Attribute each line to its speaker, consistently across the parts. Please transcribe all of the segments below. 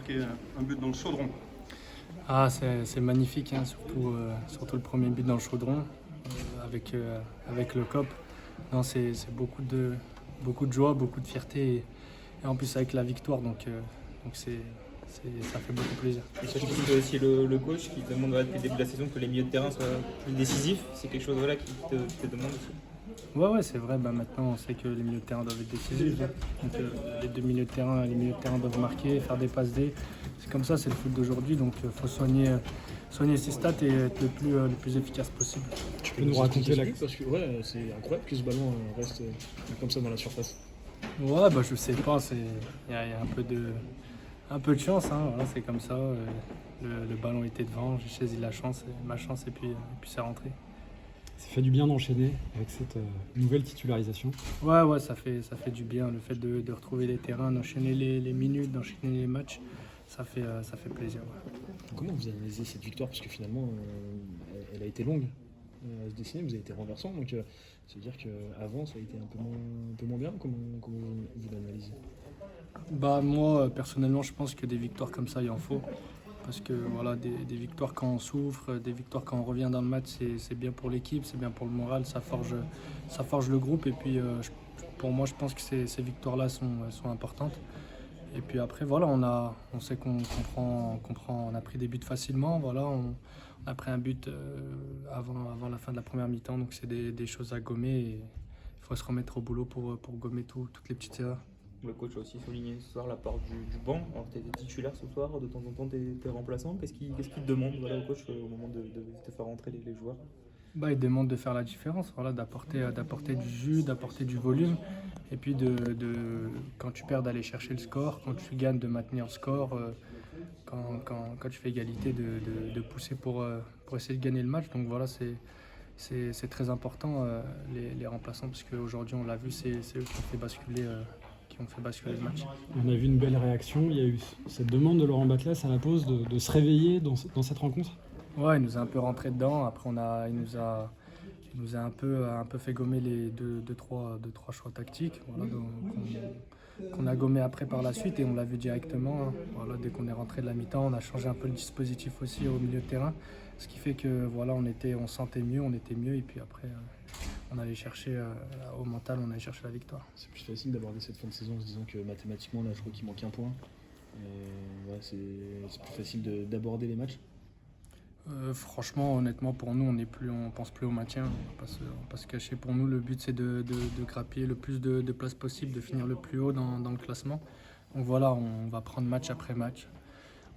Speaker 1: marqué un but dans le chaudron.
Speaker 2: Ah, c'est magnifique, hein, surtout le premier but dans le chaudron avec le COP. Non, c'est beaucoup de joie, beaucoup de fierté et en plus avec la victoire, donc ça fait beaucoup plaisir.
Speaker 3: Et surtout que c'est aussi le coach qui te demande depuis le début de la saison que les milieux de terrain soient plus décisifs. C'est quelque chose qui te demande aussi.
Speaker 2: Ouais, c'est vrai. Maintenant, on sait que les milieux de terrain doivent être décisifs, hein. Donc, les deux milieux de terrain, les milieux de terrain doivent marquer, faire des passes D. C'est comme ça, c'est le foot d'aujourd'hui. Donc, il faut soigner ses stats et être le plus efficace possible.
Speaker 4: Tu peux nous raconter la parce que c'est incroyable que ce ballon reste comme ça dans la surface.
Speaker 2: Ouais, je sais pas. Il y a un peu de chance, hein. Voilà, c'est comme ça. Le ballon était devant, j'ai saisi ma chance et puis c'est rentré.
Speaker 4: Ça fait du bien d'enchaîner avec cette nouvelle titularisation.
Speaker 2: Ouais, ça fait du bien. Le fait de retrouver les terrains, d'enchaîner les minutes, d'enchaîner les matchs, ça fait plaisir. Ouais.
Speaker 4: Comment vous analysez cette victoire? Parce que finalement, elle a été longue à se dessiner, vous avez été renversant. Donc, ça veut dire qu'avant, ça a été un peu moins bien. Comment vous l'analysez?
Speaker 2: Moi, personnellement, je pense que des victoires comme ça, il en faut. Parce que voilà, des victoires quand on souffre, des victoires quand on revient dans le match, c'est bien pour l'équipe, c'est bien pour le moral, ça forge le groupe. Et puis pour moi, je pense que ces victoires-là sont importantes. Et puis après, voilà, on sait qu'on on a pris des buts facilement. Voilà, on a pris un but avant la fin de la première mi-temps, donc c'est des choses à gommer. Et il faut se remettre au boulot pour gommer toutes les petites erreurs.
Speaker 3: Le coach a aussi souligné ce soir l'apport du banc. Alors tu étais titulaire ce soir, de temps en temps tu es remplaçant. Qu'est-ce qu'il te demande au coach au moment de te faire rentrer les joueurs?
Speaker 2: Il demande de faire la différence, voilà, d'apporter du jus, d'apporter du volume. Et puis quand tu perds d'aller chercher le score, quand tu gagnes de maintenir le score, quand tu fais égalité de pousser pour essayer de gagner le match. Donc voilà, c'est très important les remplaçants, parce qu'aujourd'hui on l'a vu, c'est eux qui ont fait basculer le match.
Speaker 4: On a vu une belle réaction, il y a eu cette demande de Laurent Batles à la pause de se réveiller dans cette rencontre.
Speaker 2: Ouais, il nous a un peu rentré dedans. Après, il nous a un peu fait gommer les deux, trois choix tactiques, voilà, qu'on a gommé après par la suite et on l'a vu directement, hein. Voilà, dès qu'on est rentré de la mi-temps, on a changé un peu le dispositif aussi au milieu de terrain, ce qui fait que voilà, on sentait mieux, on était mieux et puis après on allait chercher au mental, on allait chercher la victoire.
Speaker 4: C'est plus facile d'aborder cette fin de saison en se disant que mathématiquement, là, je crois qu'il manque un point. C'est plus facile d'aborder les matchs.
Speaker 2: Franchement, honnêtement, pour nous, on pense plus au maintien. On va pas se cacher. Pour nous, le but, c'est de grappiller le plus de places possible, de finir le plus haut dans le classement. Donc voilà, on va prendre match après match.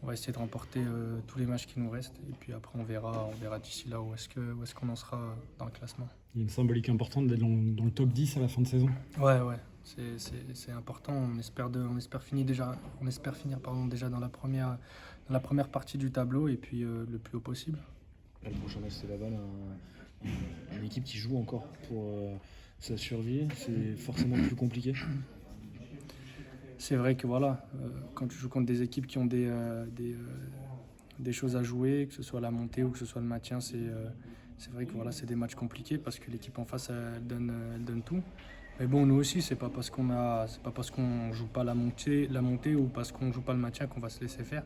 Speaker 2: On va essayer de remporter tous les matchs qui nous restent. Et puis après, on verra d'ici là où est-ce qu'on en sera dans le classement. Il
Speaker 4: y a une symbolique importante d'être dans le top 10 à la fin de saison.
Speaker 2: Ouais. C'est important. On espère finir déjà dans la première partie du tableau et puis le plus haut possible.
Speaker 4: Le prochain match, c'est Laval, une équipe qui joue encore pour sa survie. C'est forcément plus compliqué.
Speaker 2: C'est vrai que voilà, quand tu joues contre des équipes qui ont des choses à jouer, que ce soit la montée ou que ce soit le maintien, c'est vrai que voilà, c'est des matchs compliqués parce que l'équipe en face elle donne tout. Mais bon, nous aussi, c'est pas parce qu'on joue pas la montée ou parce qu'on joue pas le maintien qu'on va se laisser faire.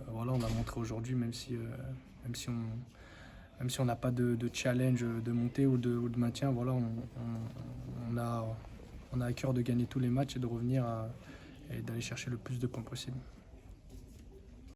Speaker 2: Voilà, on a montré aujourd'hui, même si on n'a pas de challenge de montée ou de maintien, voilà, on a à cœur de gagner tous les matchs et de revenir et d'aller chercher le plus de points possible.